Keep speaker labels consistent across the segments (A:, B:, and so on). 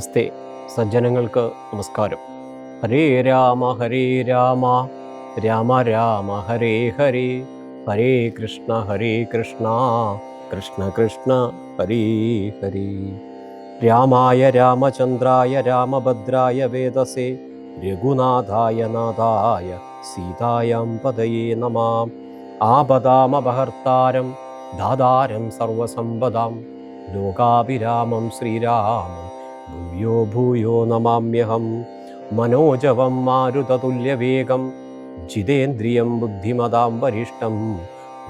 A: നമസ്തേ. സജ്ജനങ്ങൾക്ക് നമസ്കാരം. ഹരേ രാമ രാമ രാമ ഹരേ ഹരേ, ഹരേ കൃഷ്ണ കൃഷ്ണ കൃഷ്ണ ഹരേ ഹരേ. രാമായ രാമചന്ദ്രായ രാമഭദ്രായ വേദസേ രഘുനാഥായ നാഥായ സീതായാം പദയേ നമാം. ആപദാമപഹർത്താരം ദാതാരം സർവസമ്പദാം ലോകാഭിരാമം ശ്രീരാമം ഭൂയോ ഭൂയോ നമാമ്യഹം. മനോജവം മാരുതതുല്യവേഗം ജിതേന്ദ്രിയം ബുദ്ധിമതാം വരിഷ്ടം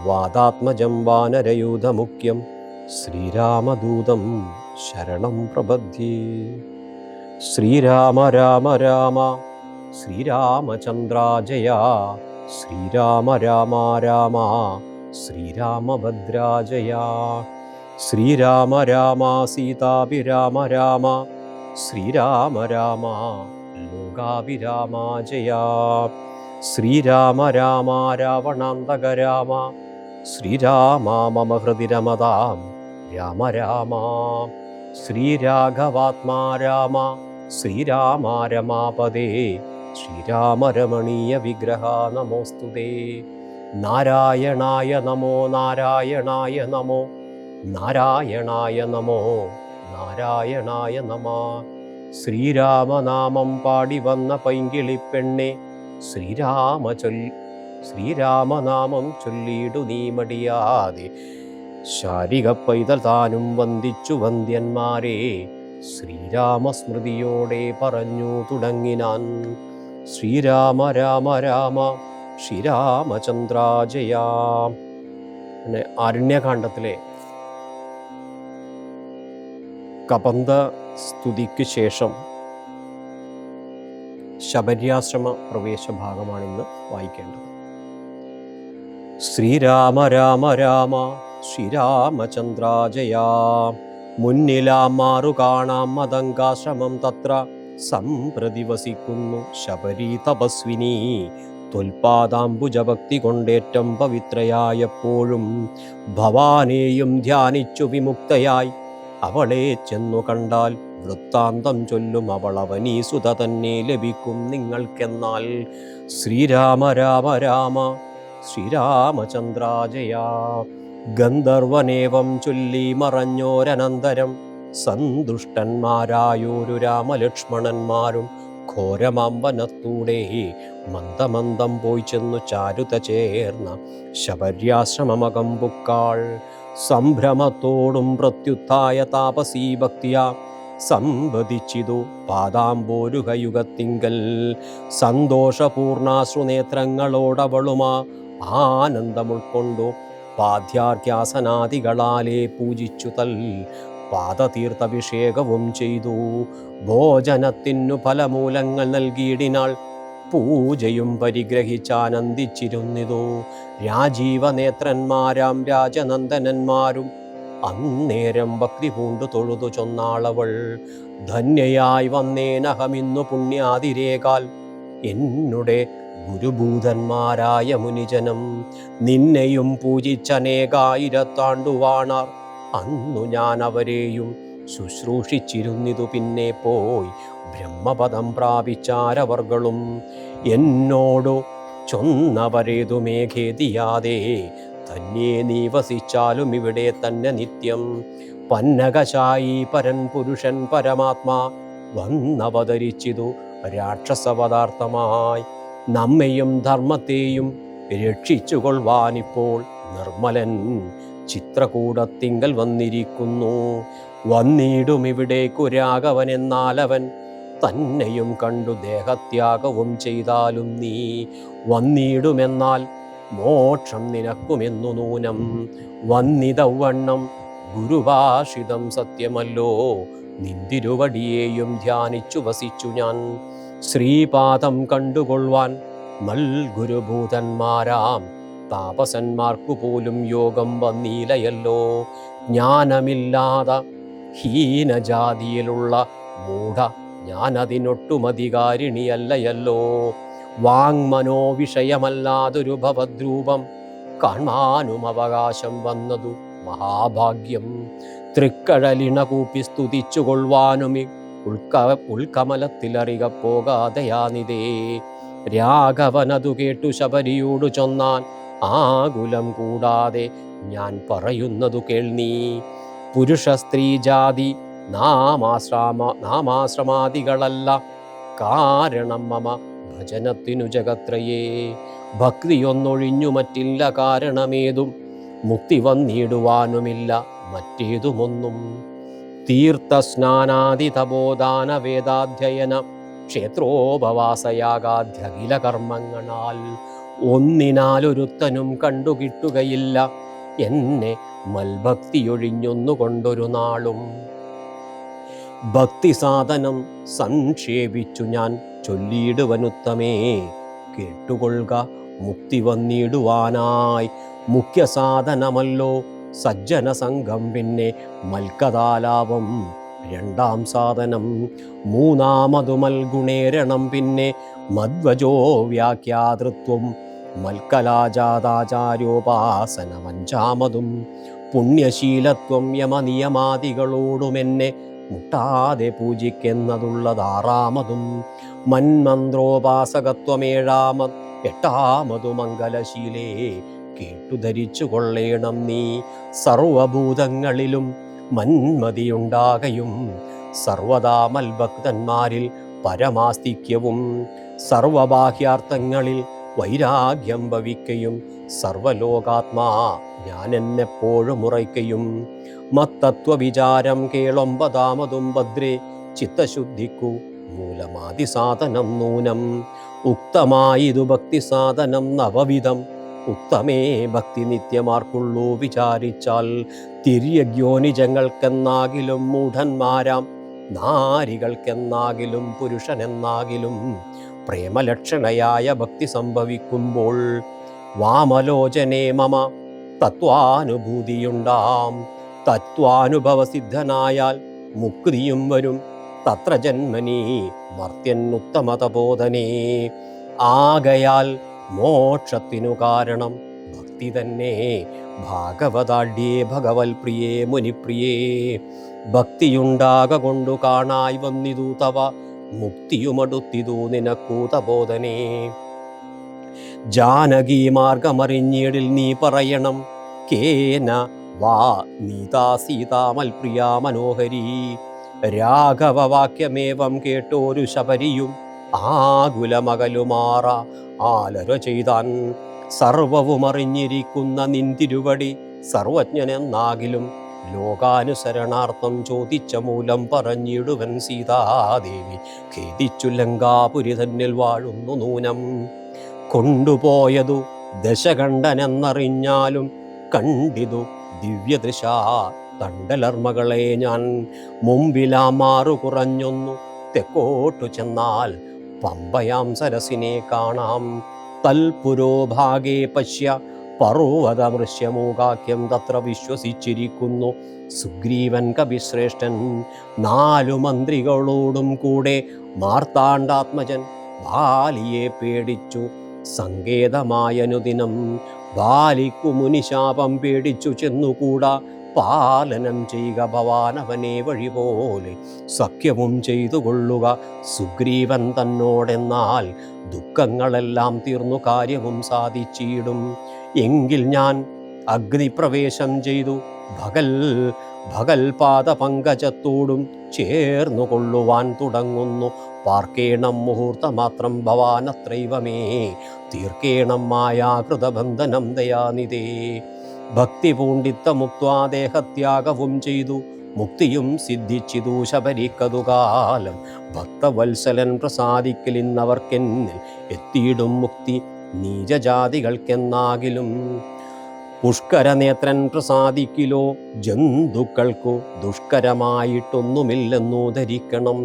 A: വാതാത്മജം വാനരയൂഥമുഖ്യം ശ്രീരാമദൂതം ശരണം പ്രപദ്യേ. ശ്രീരാമ രാമ രാമ ശ്രീരാമചന്ദ്രാജയ, ശ്രീരാമ രാമ രാമ ശ്രീരാമഭദ്രാജയ. ശ്രീരാമ രാമ സീതാഭിരാമ രാമ, ശ്രീരാമ രാമ ലോകാഭിരാമ ജയ. ശ്രീരാമ രാമ രാവണാന്തക രാമ, ശ്രീരാമ മമ ഹൃദി രമതാം രാമ രാമ. ശ്രീരാഘവാത്മാ രാമ, ശ്രീരാമ രമാപദേ, ശ്രീരാമ രമണീയ വിഗ്രഹ നമോസ്തുതേ. നാരായണായ നമോ നാരായണായ നമോ നാരായണായ നമോ നാരായണായ നമ. ശ്രീരാമനാമം പാടി വന്ന പൈങ്കിളിപ്പെണ്ണെ, ശ്രീരാമനാമം ചൊല്ലിയിടു നീ മടിയാതെ. ശാരിക പൈതൽ താനും വന്ദിച്ചു വന്ദ്യന്മാരെ, ശ്രീരാമസ്മൃതിയോടെ പറഞ്ഞു തുടങ്ങിനാൻ. ശ്രീരാമ രാമ രാമ ശ്രീരാമചന്ദ്രാജയ. പിന്നെ ആരണ്യകാണ്ഡത്തിലെ കബന്ധ സ്തുതിക്ക് ശേഷം ശബര്യാശ്രമ പ്രവേശ ഭാഗമാണിന്ന് വായിക്കേണ്ടത്. ശ്രീരാമ രാമ രാമ ശ്രീരാമചന്ദ്രാജയ. മുന്നിലാം മാറു കാണാം മതങ്കാശ്രമം, തത്ര സംപ്രതി വസിക്കുന്നു ശബരി തപസ്വിനി. ത്വൽപാദാംബുജഭക്തി കൊണ്ടേറ്റം പവിത്രയായപ്പോഴും ഭവാനെയും ധ്യാനിച്ചു വിമുക്തയായി അവളെ ചെന്നു കണ്ടാൽ വൃത്താന്തം ചൊല്ലും അവളവനീസുത തന്നെ ലഭിക്കും നിങ്ങൾക്കെന്നാൽ. ശ്രീരാമ രാമ രാമ ശ്രീരാമചന്ദ്രാജയ. ഗന്ധർവനേവം ചൊല്ലി മറഞ്ഞോരനന്തരം സന്തുഷ്ടന്മാരായോരു രാമലക്ഷ്മണന്മാരും ഘോരമാം വനത്തൂടെ മന്ദമന്ദം പോയി ചെന്നു ചാരുത ചേർന്ന ശബര്യാശ്രമമകം പുക്കാൾ. സംഭ്രമത്തോടും പ്രത്യുത്തായ താപസീ ഭക്തിയ സംവദിച്ചിതു പാദാംബോരുഹയുഗത്തിങ്കൽ. സന്തോഷപൂർണാശ്രുനേത്രങ്ങളോടവളുമാ ആനന്ദമുൾക്കൊണ്ടു പാദ്യാർക്യാസനാദികളാലെ പൂജിച്ചു തൽ പാദതീർത്ഥഭിഷേകവും ചെയ്തു. ഭോജനത്തിനു ഫലമൂലങ്ങൾ നൽകിയിടിനാൾ, പൂജയും പരിഗ്രഹിച്ചാനന്ദിച്ചിരുന്നിതു. രാജീവനേത്രന്മാരാം രാജനന്ദനന്മാരും അന്നേരം ഭക്തി പൂണ്ടു തൊഴുതു ചൊന്നാളവൾ. ധന്യയായി വന്നേനഹമിന്നു പുണ്യാതിരേകാൽ എന്നുടെ ഗുരുഭൂതന്മാരായ മുനിജനം. നിന്നെയും പൂജിച്ചനേകായിരത്താണ്ടുവാണാർ, അന്നു ഞാൻ അവരെയും ശുശ്രൂഷിച്ചിരുന്നിതു. പിന്നെ പോയി ബ്രഹ്മപദം പ്രാപിച്ചാരവർകളും എന്നോടു ചൊന്നവരേതു മേഘേതിയാതെ. ധന്യേ നീ വസിച്ചാലും ഇവിടെ തന്നെ നിത്യം. പന്നകശായി പരൻ പുരുഷൻ പരമാത്മാ വന്നവതരിച്ചിതു രാക്ഷസപദാർത്ഥമായി. നമ്മെയും ധർമ്മത്തെയും രക്ഷിച്ചുകൊള്ളുവാനിപ്പോൾ നിർമ്മലൻ ചിത്രകൂടത്തിങ്കൽ വന്നിരിക്കുന്നു. വന്നിടും ഇവിടേക്കു രാഘവൻ, എന്നാലവൻ തന്നെയും കണ്ടു ദേഹത്യാഗവും ചെയ്താലും നീ വന്നിടുമെന്നാൽ മോക്ഷം നിനക്കുമെന്നു നൂനം. വന്നിതവണ്ണം ഗുരുഭാഷിതം സത്യമല്ലോ, നിന്തിരുവടിയെയും ധ്യാനിച്ചു വസിച്ചു ഞാൻ. ശ്രീപാദം കണ്ടുകൊള്ളുവാൻ നൽഗുരുഭൂതന്മാരാം താപസന്മാർക്കു പോലും യോഗം വന്നീലയല്ലോ. ജ്ഞാനമില്ലാത ഹീനജാതിയിലുള്ള മൂഢ ഞാനതിനൊട്ടുമധികാരിണിയല്ലയല്ലോ. വാങ്മനോവിഷയമല്ലാതൊരു ഭവദ്രൂപം കാൺമാനും അവകാശം വന്നതു മഹാഭാഗ്യം. തൃക്കഴലിണ കൂപ്പി സ്തുതിച്ചുകൊള്ളുവാനും ഉൾക്കമലത്തിലറിക പോകാതെയാനിതേ. രാഘവനതു കേട്ടു ശബരിയോടു ചൊന്നാൻ, ആകുലം കൂടാതെ ഞാൻ പറയുന്നതു കേൾനീ. പുരുഷ സ്ത്രീ ജാതി നാമാശ്രമാദികളല്ല കാരണം മമ ഭജനത്തിനു ജഗത്രയേ. ഭക്തിയൊന്നൊഴിഞ്ഞു മറ്റില്ല കാരണമേതും, മുക്തി വന്നിടുവാനുമില്ല മറ്റേതുമൊന്നും. തീർത്ഥസ്നാനാദി തപോദാന വേദാധ്യയന ക്ഷേത്രോപവാസയാഗാധ്യഖില കർമ്മങ്ങളാൽ ഒന്നിനാലൊരുത്തനും കണ്ടുകിട്ടുകയില്ല എന്നെ മൽഭക്തിയൊഴിഞ്ഞൊന്നുകൊണ്ടൊരു നാളും. ഭക്തി സാധനം സംക്ഷേപിച്ചു ഞാൻ ചൊല്ലിയിടുവനുത്തമേ, കേട്ടുകൊള്ളുക മുക്തി വന്നിടുവാനായി. മുഖ്യ സാധനമല്ലോ സജ്ജന സംഘം, പിന്നെ മൽക്കഥാലാപം രണ്ടാം സാധനം. മൂന്നാമതു മൽഗുണേരണം, പിന്നെ മധ്വജോ വ്യാഖ്യാതൃത്വം. മൽക്കലാജാതാചാര്യോപാസനം അഞ്ചാമതും. പുണ്യശീലത്വം യമനിയമാദികളോടുമെന്നെ മുട്ടാതെ പൂജിക്കെന്നതുള്ളതാറാമതും. മന്മന്ത്രോപാസകത്വമേഴാമത്. എട്ടാമതു മംഗലശീലേ കേട്ടു ധരിച്ചു കൊള്ളേണം നീ. സർവഭൂതങ്ങളിലും മന്മതിയുണ്ടാകയും സർവദാ മൽഭക്തന്മാരിൽ പരമാസ്തിക്യവും. സർവബാഹ്യാർത്ഥങ്ങളിൽ വൈരാഗ്യം ഭവിക്കയും സർവലോകാത്മാ ഞാൻ എന്നെപ്പോഴും ഉറയ്ക്കയും. മത്തത്വവിചാരം കേളൊമ്പതാമതും ഭദ്രേ, ചിത്തശുദ്ധിക്കു മൂലമാതിസാധനം നൂനം. ഉക്തമായിതു ഭക്തി സാധനം നവവിധം, ഉത്തമേ ഭക്തി നിത്യമാർക്കുള്ളൂ വിചാരിച്ചാൽ. തിര്യഗ്യോനിജങ്ങൾക്കെന്നാകിലും മൂഢന്മാരാം നാരികൾക്കെന്നാകിലും പുരുഷനെന്നാകിലും പ്രേമലക്ഷണയായ ഭക്തി സംഭവിക്കുമ്പോൾ വാമലോചനേ മമ തത്വാനുഭൂതിയുണ്ടാം. തത്വാനുഭവസിദ്ധനായാൽ മുക്തിയും വരും തത്ര ജന്മനീ മർത്യൻ ഉത്തമതബോധനേ. ആകയാൽ മോക്ഷത്തിനു കാരണം ഭക്തി തന്നെ. ഭാഗവതാഢ്യേ ഭഗവൽ പ്രിയേ മുനിപ്രിയേ. ഭക്തിയുണ്ടാക കൊണ്ടു കാണായി വന്നിതു തവ, മുക്തിയുമടുത്തിതു നിനക്കൂതബോധനേ. ജാനകി മാർഗമറിഞ്ഞിടിൽ നീ പറയണം, കേന വാ നീതാ സീതാമൽപ്രിയാ മനോഹരീ. രാഘവവാക്യമേവം കേട്ടോരു ശബരിയും ആകുലമകലുമാറ ആലര ചെയ്താൻ. സർവവും അറിഞ്ഞിരിക്കുന്ന നിന്തിരുവടി സർവജ്ഞനെന്നാകിലും ലോകാനുസരണാർത്ഥം ചോദിച്ച മൂലം പറഞ്ഞിടുവൻ സീതാദേവി. ഖേദിച്ചു ലങ്കാപുരി തന്നിൽ വാഴുന്നു നൂനം. കൊണ്ടുപോയതു ദശകണ്ഠനെന്നറിഞ്ഞാലും കണ്ടിതു ദിവ്യദൃശ തണ്ടലർമ്മകളെ ഞാൻ. മുമ്പിലാമാറു കുറഞ്ഞൊന്നു തെക്കോട്ടു ചെന്നാൽ പമ്പയാം സരസിനെ കാണാം. തൽപുരോഭാഗേ പശ്യ പർവ്വതമൃശ്യമൂകാഖ്യം തത്ര വിശ്വസിച്ചിരിക്കുന്നു സുഗ്രീവൻ കവിശ്രേഷ്ഠൻ. 4 മന്ത്രികളോടും കൂടെ മാർത്താണ്ഡാത്മജൻ ബാലിയെ പേടിച്ചു സങ്കേതമായനുദിനം. ബാലിക്കു മുനിശാപം പേടിച്ചു ചെന്നുകൂടാ, പാലനം ചെയ്യുക ഭവാനവനെ വഴിപോലെ സഖ്യവും ചെയ്തു കൊള്ളുക സുഗ്രീവൻ തന്നോടെന്നാൽ ദുഃഖങ്ങളെല്ലാം തീർന്നു കാര്യവും സാധിച്ചിടും. എങ്കിൽ ഞാൻ അഗ്നിപ്രവേശം ചെയ്തു ഭഗൽപാദപങ്കജത്തോടും ചേർന്നു കൊള്ളുവാൻ തുടങ്ങുന്നു. പാർക്കേണം മുഹൂർത്തമാത്രം ഭവാനത്രൈവമേ, തീർക്കേണം മായാകൃതബന്ധനം ദയാനിധേ. ഭക്തി പൂണ്ടിത്തമുക്ത്വാ ദേഹത്യാഗവും ചെയ്തു മുക്തിയും സിദ്ധിച്ചിതു ശബരിക്കതുകാലം. ഭക്തവത്സലൻ പ്രസാദിക്കലിന്നവർക്കെന്നിൽ എത്തിയിടും മുക്തി നീചജാതികൾക്കെന്നാകിലും. പുഷ്കരനേത്രൻ പ്രസാദിക്കിലോ ജന്തുക്കൾക്കു ദുഷ്കരമായിട്ടൊന്നുമില്ലെന്നു ധരിക്കണം.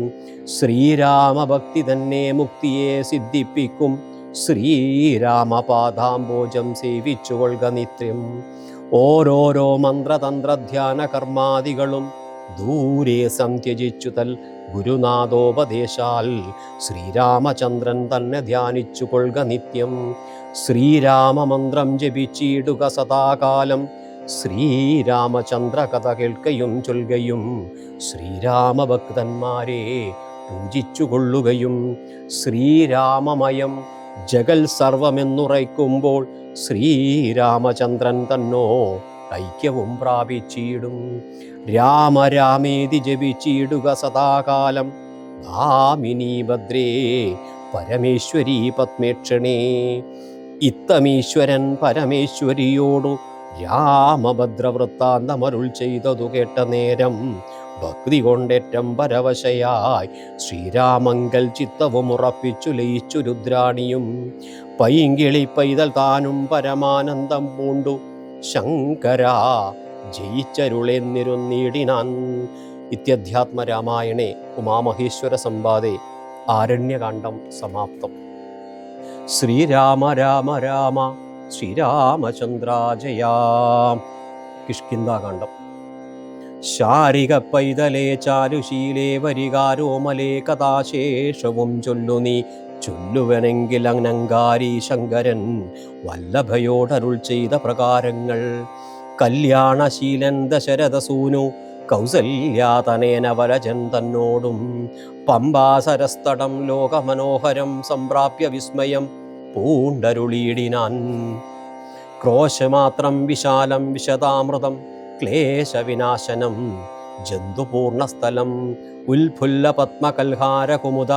A: ശ്രീരാമഭക്തി തന്നെ മുക്തിയെ സിദ്ധിപ്പിക്കും. ശ്രീരാമപാദാംബോജം സേവിച്ചുകൊള്ളുക നിത്യം. ഓരോരോ മന്ത്രതന്ത്രധ്യാന കർമാദികളും ദൂരെ സംത്യജിച്ചു തൽ ഗുരുനാഥോപദേശാൽ ശ്രീരാമചന്ദ്രൻ തന്നെ ധ്യാനിച്ചു കൊള്ളുക നിത്യം. ശ്രീരാമമന്ത്രം ജപിച്ചിടുക സദാകാലം. ശ്രീരാമചന്ദ്ര കഥ കേൾക്കയും ചൊൽകയും ശ്രീരാമഭക്തന്മാരെ പൂജിച്ചുകൊള്ളുകയും ശ്രീരാമമയം ജഗൽ സർവമെന്നുറയ്ക്കുമ്പോൾ ശ്രീരാമചന്ദ്രൻ തന്നോ ഐക്യവും പ്രാപിച്ചിടും. രാമരാമേതി ജപിച്ചിടുക സദാകാലം ഭാമിനി ഭദ്രേ പരമേശ്വരി പത്മേക്ഷണേ. ഇത്തമീശ്വരൻ പരമേശ്വരിയോടു രാമഭദ്രവൃത്താന്തമരുൾ ചെയ്തതു കേട്ട നേരം ഭക്തി കൊണ്ടേറ്റം പരവശയായി ശ്രീരാമങ്കൽ ചിത്തവും ഉറപ്പിച്ചു ലയിച്ചു രുദ്രാണിയും. പൈങ്കിളി പൈതൽ താനും പരമാനന്ദം പൂണ്ടു ശങ്കരാ ജയിച്ചരുളെന്നിരുന്നീടിനാൻ. ഇത്യധ്യാത്മരാമായണേ ഉമാമഹേശ്വര സംവാദേ ആരണ്യകാണ്ഡം സമാപ്തം. ശ്രീരാമ രാമ രാമ ശ്രീരാമചന്ദ്രാജയാ. കിഷ്കിന്ധാകാന്ഡം. ശാരിക പൈതലേ ചാരുശീലേ വരികാരോമലേ കഥാശേഷവും ചൊല്ലു നീ ചൊല്ലുവനെങ്കിൽ അനങ്കാരി ശങ്കരൻ വല്ലഭയോടരുൾ ചെയ്ത പ്രകാരങ്ങൾ. കല്യാണശീലൻ ദശരഥസൂനു കൗസല്യാതനേന വരജൻ തന്നോടും പമ്പാസരസ്തടം ലോകമനോഹരം സംപ്രാപ്യ വിസ്മയം പൂണ്ടരുളീടിനാൻ. ക്രോശമാത്രം വിശാലം വിശദാമൃതം ക്ലേശവിനാശനം ജന്തുപൂർണസ്ഥലം ഉൽഫുല്ല പത്മകൽഹാരകുമുദ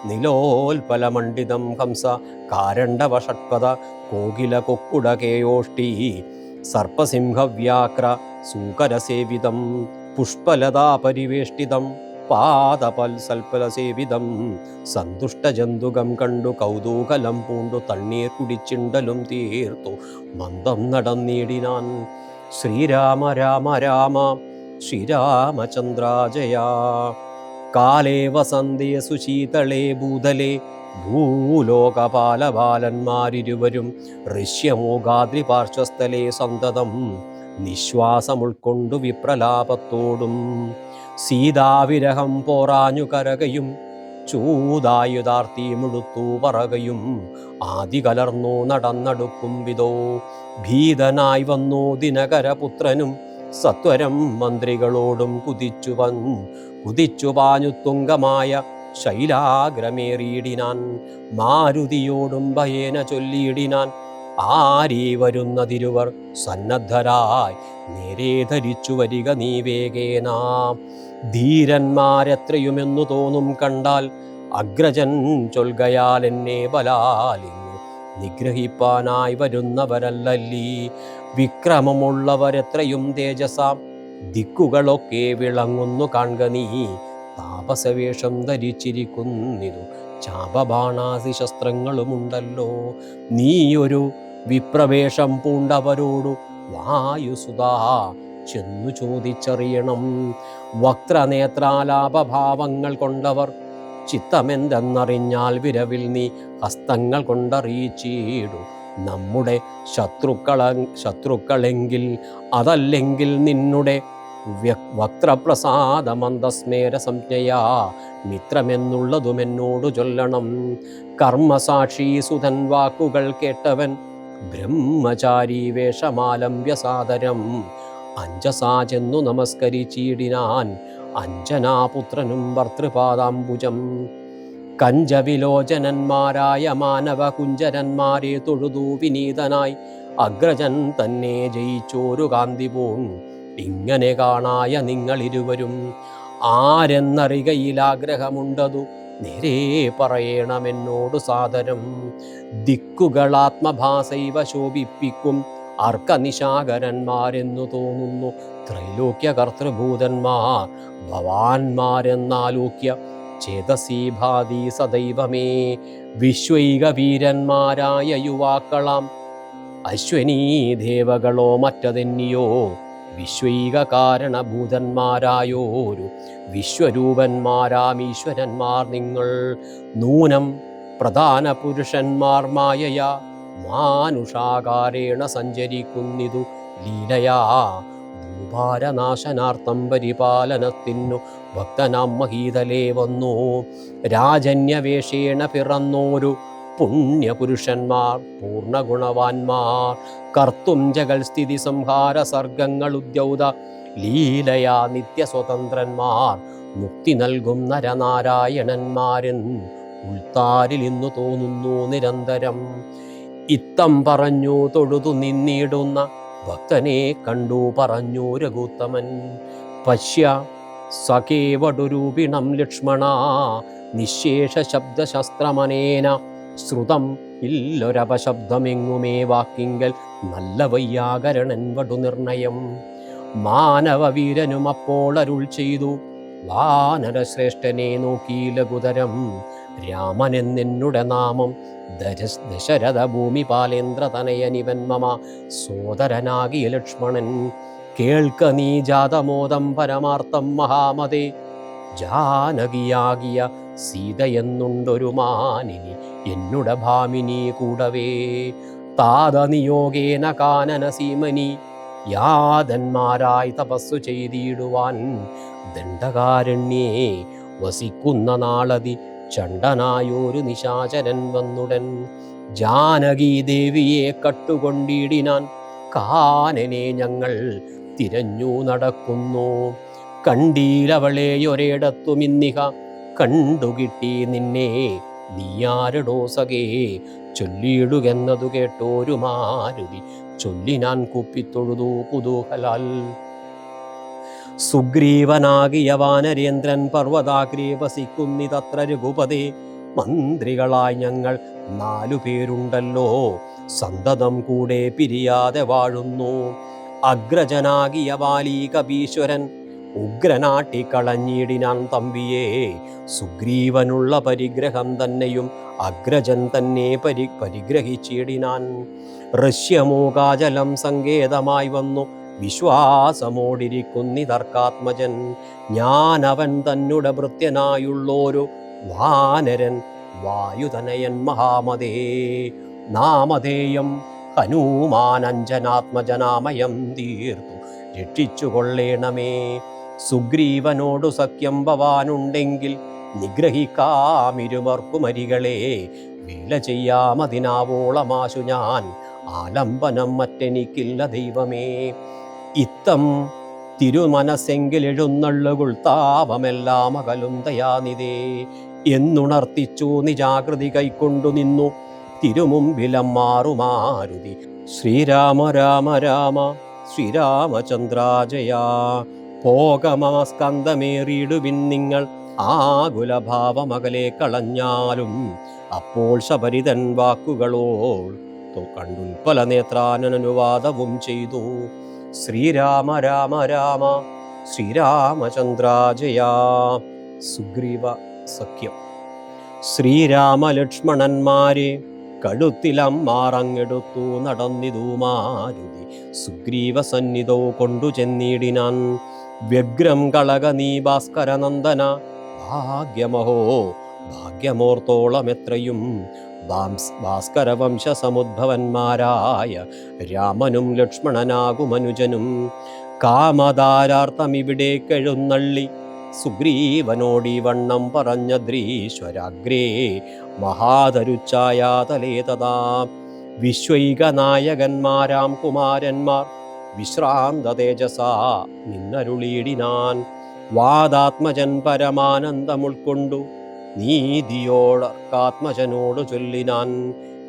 A: നിലോൽപലമണ്ഡിതം ഹംസ കാരണ്ഡവഷട്പദ കോകില കൊക്കുടകേയോഷ്ടി സർപ്പസിംഹവ്യാക്ര സൂകരസേവിതം പുഷ്പലതാ പരിവേഷ്ടിതം പാദപൽസൽപ്പലസേവിതം സന്തുഷ്ടജന്തുകം കണ്ടു കൗതൂകലം പൂണ്ടു തണ്ണീർ കുടിച്ചിണ്ടലും തീർത്തു മന്ദം നടന്നിടിനാൻ. ശ്രീരാമ രാമ രാമ ശ്രീരാമചന്ദ്രാജയാ. കാലേ വസന്തേ സുശീതളേ ഭൂതലേ ഭൂലോകപാലബാലന്മാരിരുവരും ഋഷ്യമോഗാദ്രി പാർശ്വസ്ഥലേ സന്തതം നിശ്വാസമുൾക്കൊണ്ടു വിപ്രലാപത്തോടും സീതാവിരഹം പോറാഞ്ഞു കരകയും ചൂതായുധാർത്തി മുഴുത്തു പറകയും ആദി കലർന്നു നടന്നടുക്കും വിധോ ഭീതനായി വന്നു ദിനകരപുത്രനും സത്വരം മന്ത്രികളോടും കുതിച്ചു പാഞ്ഞു തുങ്കമായ ശൈലാഗ്രമേറിയിടിനാൻ. മാരുതിയോടും ഭയേന ചൊല്ലിയിടിനാൻ ആരീ വരുന്നതിരുവർ സന്നദ്ധരായി നേരെ ധരിച്ചു വരിക നീ വേഗേന. ധീരന്മാരെത്രയുമെന്നു തോന്നും കണ്ടാൽ അഗ്രജൻ ചൊൽകയാൽ എന്നെ ബലാലിങ്ങു നിഗ്രഹിപ്പാനായി വരുന്നവരല്ലല്ലീ. വിക്രമമുള്ളവരെത്രയും തേജസാം ദിക്കുകളൊക്കെ വിളങ്ങുന്നു കാൺക നീ. താപസവേഷം ധരിച്ചിരിക്കുന്നിതു ചാപബാണാസി ശസ്ത്രങ്ങളുമുണ്ടല്ലോ. നീയൊരു വിപ്രവേഷം പൂണ്ടവരോടു വായുസുതാ ചെന്നു ചോദിച്ചറിയണം. വക്രനേത്രാലാപഭാവങ്ങൾ കൊണ്ടവർ ചിത്തമെന്തെന്നറിഞ്ഞാൽ വിരവിൽ നീ ഹസ്തങ്ങൾ കൊണ്ടറിയിച്ചിടു. നമ്മുടെ ശത്രുക്കളെങ്കിൽ അതല്ലെങ്കിൽ നിന്നുടെ വക്രപ്രസാദമന്ദസ്മേര സംജ്ഞയാ മിത്രമെന്നുള്ളതുമെന്നോടു ചൊല്ലണം. കർമ്മസാക്ഷി സുധൻ വാക്കുകൾ കേട്ടവൻ ബ്രഹ്മചാരി വേഷമാലംബ്യ സാദരം അഞ്ജസാ ചെന്നു നമസ്കരിച്ചിടിനാൻ അഞ്ജനാപുത്രനും ഭർതൃപാദാംബുജം. കഞ്ചവിലോചനന്മാരായ മാനവ കുഞ്ചരന്മാരെ തൊഴുതു വിനീതനായി അഗ്രജൻ തന്നെ ജയിച്ചോരു കാന്തിപൂൺ. ഇങ്ങനെ കാണായ നിങ്ങളിരുവരും ആരെന്നറികയിലാഗ്രഹമുണ്ടതു നേരെ പറയണമെന്നോടു സാദരം. ദിക്കുകളാത്മഭാസൈവ ശോഭിപ്പിക്കും അർക്കനിശാകരന്മാരെന്നു തോന്നുന്നു ത്രൈലോക്യ കർത്തൃഭൂതന്മാർ ഭവാന്മാരെന്നാലോക്യ ചേതസീ ഭാതി സദൈവമേ. വിശ്വൈക വീരന്മാരായ യുവാക്കളാം അശ്വനീ ദേവകളോ മറ്റതെന്നിയോ വിശ്വൈക കാരണഭൂതന്മാരായോരു വിശ്വരൂപന്മാരാം ഈശ്വരന്മാർ നിങ്ങൾ. നൂനം പ്രധാന പുരുഷന്മാർ മായയാ മാനുഷാകാരേണ സഞ്ചരിക്കുന്നിതു ലീലയാ. ഭൂഭാരനാശനാർത്ഥം പരിപാലനത്തിനു ഭക്തനാം മഹീതലേ വന്നു. രാജന്യവേഷേണ പിറന്നോരു പുണ്യപുരുഷന്മാർ പൂർണ്ണഗുണവാന്മാർ കർത്തും ജഗൽ സ്ഥിതി സംഹാര സർഗങ്ങൾ ഉദ്യൗത ലീലയാ നിത്യസ്വതന്ത്രന്മാർ മുക്തി നൽകും നരനാരായണന്മാരൻ ഉൾത്താരിൽ ഇന്നു തോന്നുന്നു നിരന്തരം. ഇത്തം പറഞ്ഞു തൊഴുതു നിന്നിടുന്ന ഭക്തനെ കണ്ടു പറഞ്ഞു രഘുത്തമൻ. പശ്യ സഖേവടുരൂപിണം ലക്ഷ്മണ നിശേഷ ശബ്ദശസ്ത്രമനേന ശ്രുതം ഇല്ലൊരപശബ്ദമെങ്ങുമേ വാക്കിങ്കൽ നല്ല വയ്യാകരണൻ വടുനിർണയം. മാനവവീരനും അപ്പോൾ അരുൾ ചെയ്തു വാനരശ്രേഷ്ഠനെ നോക്കി ലഘുതരം. രാമനെന്നുടെ നാമം ദശരഥ ഭൂമിപാലേന്ദ്ര തനയനിവൻ മമ സോദരനാകിയ ലക്ഷ്മണൻ. കേൾക്ക നീ ജാതമോദം പരമാർത്ഥം മഹാമതേ. ജാനകിയാകിയ സീതയെന്നുണ്ടൊരു മാനിനി എന്നുടെ ഭാമിനി കൂടവേ. താതനിയോഗേന കാനന സീമനി യാതന്മാരായി തപസ്സു ചെയ്തിടുവാൻ ദണ്ഡകാരണ്യേ വസിക്കുന്ന നാളതി ചണ്ഡനായൊരു നിശാചരൻ വന്നുടൻ. ജാനകി ദേവിയെ കട്ടുകൊണ്ടിടിനാൻ കാനനെ ഞങ്ങൾ തിരഞ്ഞു നടക്കുന്നു. കണ്ടീലവളെയൊരിടത്തുമിന്നിഹ കണ്ടുകിട്ടി നിന്നെ നീയാരടോ സഖേ. ചൊല്ലിയിടുകെന്നതു കേട്ടോരു മാരുതി ചൊല്ലിനാൻ കുപ്പിത്തൊഴുതു കുതൂഹലാൽ. സുഗ്രീവനാകിയ വാനരേന്ദ്രൻ പർവ്വതാഗ്രേ വസിക്കുന്നിതത്ര രഘുപതേ. മന്ത്രികളായി ഞങ്ങൾ 4 പേരുണ്ടല്ലോ സന്തതം കൂടെ പിരിയാതെ വാഴുന്നു. അഗ്രജനാകിയ വാലി കപീശ്വരൻ ഉഗ്രനാട്ടിക്കളഞ്ഞിടിനാൻ തമ്പിയെ. സുഗ്രീവനുള്ള പരിഗ്രഹം തന്നെയും അഗ്രജൻ തന്നെ പരിഗ്രഹിച്ചിടിനാൻ. ഋഷ്യമൂകാചലം സങ്കേതമായി വന്നു വിശ്വാസമോടിരിക്കുന്നിതർക്കാത്മജൻ. ഞാനവൻ തന്നുടെ ഭൃത്യനായുള്ളോരു വാനരൻ വായുതനയൻ മഹാമതേ. നാമധേയം ഹനുമാനഞ്ജനാത്മജനാമയം തീർത്തു രക്ഷിച്ചുകൊള്ളേണമേ. സുഗ്രീവനോടു സഖ്യം ഭവാനുണ്ടെങ്കിൽ നിഗ്രഹിക്കാമിരുവർക്കുമരികളെ. വേല ചെയ്യാമതിനാവോളമാശു ഞാൻ ആലംബനം മറ്റെനിക്കില്ല ദൈവമേ. ഇത്തം തിരുമനസ്സെങ്കിലെഴുന്നള്ളുകുൾ താപമെല്ലാം അകലും ദയാനിതേ എന്നുണർത്തിച്ചു നിജാകൃതി കൈക്കൊണ്ടു നിന്നു തിരുമുമ്പിലം മാറുമാരുതി. ശ്രീരാമ രാമ രാമ ശ്രീരാമചന്ദ്രാജയ. പോകമസ്കന്ധമേറിയിടുവിൻ നിങ്ങൾ ആകുലഭാവമകലെ കളഞ്ഞാലും. അപ്പോൾ ശബരിതൻ വാക്കുകളോൾ കണ്ടുൽപ്പല നേത്രാനനുവാദവും ചെയ്തു. ശ്രീരാമ രാമ രാമ ശ്രീരാമചന്ദ്രാജയ. സുഗ്രീവ സഖ്യം. ശ്രീരാമലക്ഷ്മണന്മാരെ കഴുത്തിലമ്മാറങ്ങെടുത്തു നടന്നിതു മാരുതി. സുഗ്രീവ സന്നിധോ കൊണ്ടു ചെന്നിടിനാൻ. വ്യഗ്രം കളക നീ ഭാസ്കരനന്ദന ഭാഗ്യമഹോ ഭാഗ്യമോർത്തോളം എത്രയും. ഭാസ്കരവംശ സമുദ്ഭവന്മാരായ രാമനും ലക്ഷ്മണനാകുമനുജനും കാമധാരാർത്ഥമിവിടെ കെഴുന്നള്ളി. സുഗ്രീവനോടി വണ്ണം പറഞ്ഞദ്രീശ്വരാഗ്രേ മഹാതരുച്ചായാതലേ തഥാ. വിശ്വൈകനായകന്മാരാം കുമാരന്മാർ വിശ്രാന്ത തേജസാ നിന്നരുളിയിടിനാൻ. വാദാത്മജൻ പരമാനന്ദമുൾക്കൊണ്ടു നീതിയോടർക്കാത്മജനോടു ചൊല്ലിനാൻ.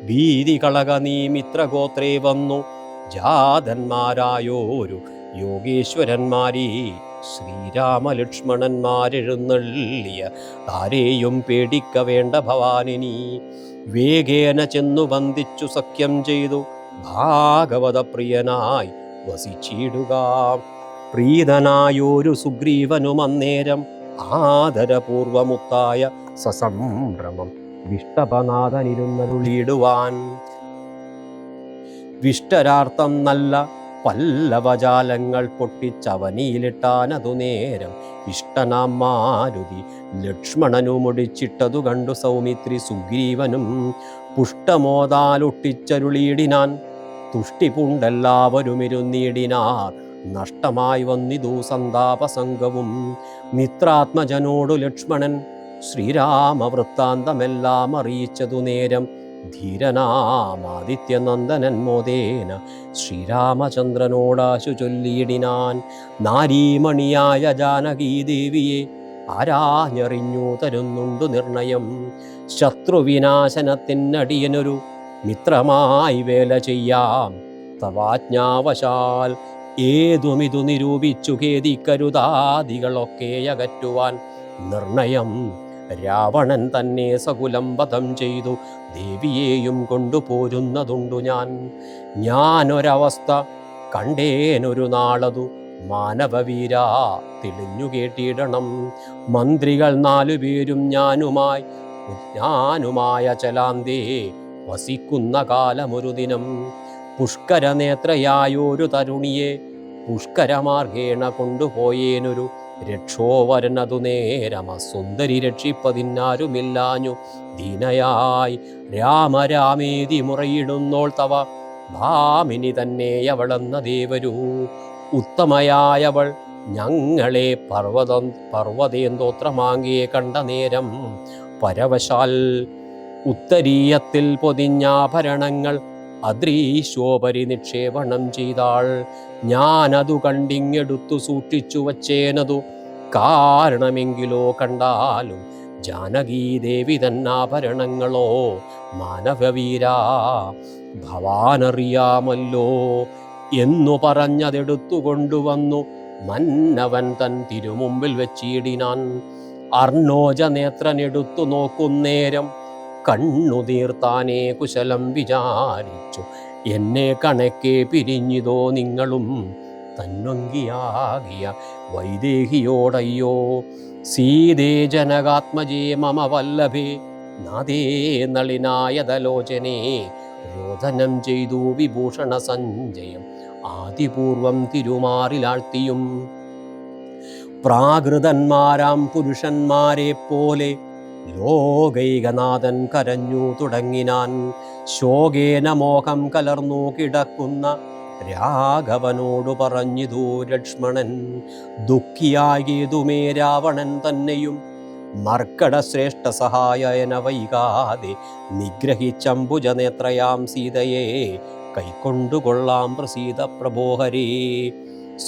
A: ഭീതി കളക നീ മിത്രഗോത്രേ വന്നു ജാതന്മാരായോരു യോഗേശ്വരന്മാരീ. ശ്രീരാമലക്ഷ്മണന്മാരെഴുന്നള്ളിയ താരെയും പേടിക്ക വേണ്ട ഭവാനിനി. വേഗേന ചെന്നു വന്ദിച്ചു സഖ്യം ചെയ്തു ഭാഗവത പ്രിയനായി വസിച്ചിടുക. പ്രീതനായൊരു സുഗ്രീവനും അന്നേരം ആദരപൂർവമുത്തായ സസംഭ്രമം വിഷ്ടപനാഥനിരുന്നരുളിയിടുവാൻ. വിഷ്ടരാർത്ഥം നല്ല പല്ലവജാലങ്ങൾ പൊട്ടിച്ചവനിയിലിട്ടാനതു നേരം. ഇഷ്ടനാം മാരുതി ലക്ഷ്മണനു മുടിച്ചിട്ടതു കണ്ടു സൗമിത്രി സുഗ്രീവനും പുഷ്ടമോദാലൊട്ടിച്ചരുളിയിടിനാൻ. തുഷ്ടി പൂണ്ടെല്ലാവരും ഇരുന്നിടിനാർ. നഷ്ടമായി വന്നിതു സന്താപസംഗവും. മിത്രാത്മജനോടു ലക്ഷ്മണൻ ശ്രീരാമവൃത്താന്തമെല്ലാം അറിയിച്ചതു നേരം. ധീരനാമാദിത്യനന്ദനൻ മോദേന ശ്രീരാമചന്ദ്രനോടാശു ചൊല്ലിയിടിനാൻ. നാരീമണിയായ ജാനകീദേവിയെ ആരാഞ്ഞറിഞ്ഞു തരുന്നുണ്ടു നിർണയം. ശത്രുവിനാശനത്തിനടിയനൊരു മിത്രമായി വേല ചെയ്യാം. തവാജ്ഞാവശാൽ ഏതുമിതു നിരൂപിച്ചു ഖേദിക്കരുതാദികളൊക്കെ അകറ്റുവാൻ നിർണയം. രാവണൻ തന്നെ സകുലം വധം ചെയ്തു ദേവിയെയും കൊണ്ടുപോരുന്നതുണ്ടു ഞാൻ. ഞാനൊരവസ്ഥ കണ്ടേനൊരു നാളതു മാനവവീരാ തെളിഞ്ഞു കേട്ടിടണം. മന്ത്രികൾ 4 പേരും ഞാനുമായ ചലാന്തേ വസിക്കുന്ന കാലമൊരു ദിനം. പുഷ്കരനേത്രയായൊരു തരുണിയെ പുഷ്കരമാർഗേണ കൊണ്ടുപോയേനൊരു രക്ഷോവരനതു നേരമ സുന്ദരി രക്ഷിപ്പതിനാരുമില്ലാഞ്ഞു ദീനയായി രാമരാമേതി മുറയിടുന്നോൾ തവ ഭാമിനി തന്നെയവളെന്ന ദേവരു. ഉത്തമയായവൾ ഞങ്ങളെ പർവ്വതേന്തോത്രമാങ്കേ കണ്ട നേരം പരവശാൽ ഉത്തരീയത്തിൽ പൊതിഞ്ഞാഭരണങ്ങൾ അദ്രീശോപരി നിക്ഷേപണം ചെയ്താൾ. ഞാനതു കണ്ടിങ്ങെടുത്തു സൂക്ഷിച്ചു വച്ചേനതു കാരണമെങ്കിലോ കണ്ടാലും ജാനകീദേവി തന്നാഭരണങ്ങളോ മാനവവീരാ ഭവാനറിയാമല്ലോ എന്നു പറഞ്ഞതെടുത്തു കൊണ്ടുവന്നു മന്നവൻ തൻ തിരുമുമ്പിൽ വെച്ചിടിനാൻ. അർണോജനേത്രനെടുത്തു നോക്കുന്നേരം കണ്ണുതീർത്താനേ കുശലം വിചാരിച്ചു. എന്നെ കണക്കെ പിരിഞ്ഞിതോ നിങ്ങളും തന്നൊങ്കിയാകിയ വൈദേഹിയോടയ്യോ. സീതേ ജനകാത്മജേ മമ വല്ലഭേ നാദേ നളിനായതലോചനേ. രോദനം ചെയ്തു വിഭൂഷണ സഞ്ജയം ആദിപൂർവം തിരുമാറിലാഴ്ത്തിയും. പ്രാകൃതന്മാരാം പുരുഷന്മാരെ പോലെ ലോകൈകനാഥൻ കരഞ്ഞു തുടങ്ങിനാൻ. ശോകേന മോഹം കലർന്നു കിടക്കുന്ന രാഘവനോടു പറഞ്ഞിതു ലക്ഷ്മണൻ. ദുഃഖിയായതുമേ രാവണൻ തന്നെയും മർക്കട ശ്രേഷ്ഠ സഹായന വൈകാതെ നിഗ്രഹിച്ചംബുജനേത്രയാം സീതയെ കൈക്കൊണ്ടുകൊള്ളാം പ്രസീത പ്രഭോഹരേ.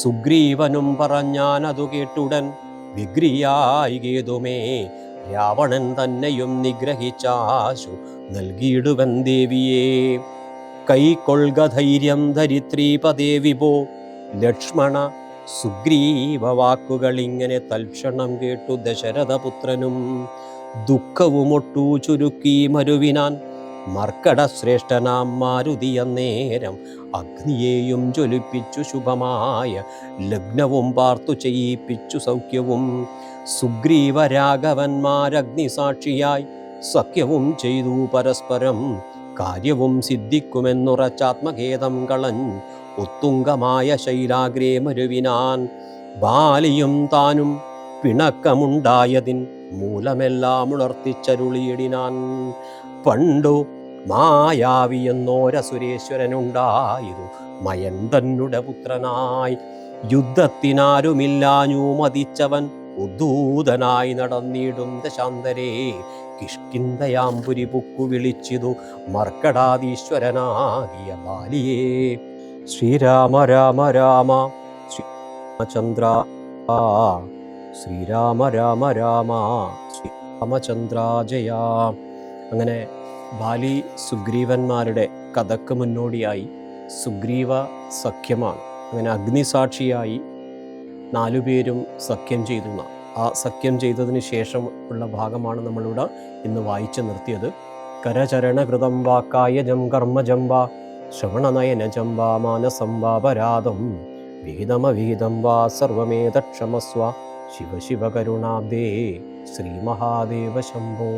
A: സുഗ്രീവനും പറഞ്ഞാനതു കേട്ടുടൻ വിഗ്രിയായികേതുമേ രാവണൻ തന്നെയും നിഗ്രഹിച്ചാശു നൽകിയിടുവൻ ദേവിയെ. കൈക്കൊള്ളുക ധൈര്യം ധരിത്രീപദേ വിഭോ. ലക്ഷ്മണ സുഗ്രീവ വാക്കുകളിങ്ങനെ തൽക്ഷണം കേട്ടു ദശരഥപുത്രനും ദുഃഖവുമൊട്ടു ചുരുക്കി മരുവിനാൻ. മർക്കട ശ്രേഷ്ഠനാം മാരുതിയന്നേരം അഗ്നിയെയും ജ്വലിപ്പിച്ചു ശുഭമായ ലഗ്നവും പാർത്തു ചെയ്യിപ്പിച്ചു സൗഖ്യവും. സുഗ്രീവ രാഘവന്മാരഗ്നിസാക്ഷിയായി സഖ്യവും ചെയ്തു പരസ്പരം കാര്യവും സിദ്ധിക്കുമെന്നുറച്ചാത്മഖേദം കളഞ്ഞ് ഉത്തുംഗമായ ശൈലാഗ്രേ മരുവിനാൻ. ബാലിയും താനും പിണക്കമുണ്ടായതിൻ മൂലമെല്ലാം ഉണർത്തിച്ചരുളിയിടിനാൻ. പണ്ടു മായാവിയെന്നോരസുരേശ്വരനുണ്ടായതു മയൻ തന്നുടെ പുത്രനായി. യുദ്ധത്തിനാരുമില്ലാഞ്ഞു മതിച്ചവൻ ഉദ്ധൂതനായി നടന്നിടും ദശാന്തരേ. കിഷ്കിന്ധയാംപുരി പുക്കു വിളിച്ചിതു മർക്കടാദീശ്വരനാകിയ ബാലിയേ. ശ്രീരാമ രാമ രാമ ശ്രീരാമചന്ദ്ര ശ്രീരാമ രാമ രാമ ശ്രീരാമചന്ദ്ര ജയ. അങ്ങനെ ബാലി സുഗ്രീവന്മാരുടെ കഥക്ക് മുന്നോടിയായി സുഗ്രീവ സഖ്യമാണ്. അങ്ങനെ അഗ്നിസാക്ഷിയായി 4 പേരും സഖ്യം ചെയ്തു. ആ സഖ്യം ചെയ്തതിന് ശേഷം ഉള്ള ഭാഗമാണ് നമ്മളിവിടെ ഇന്ന് വായിച്ചു നിർത്തിയത്. കരചരണകൃതം വാക്കായജം കർമ്മജം വാ ശ്രവണനയനജം വാ മാനസം വാ പരാതം വിഹിതമവിഹിതം വാ സർവമേതക്ഷമസ്വ ശിവ ശിവ കരുണാബ്ദേ ശ്രീ മഹാദേവ ശംഭോ.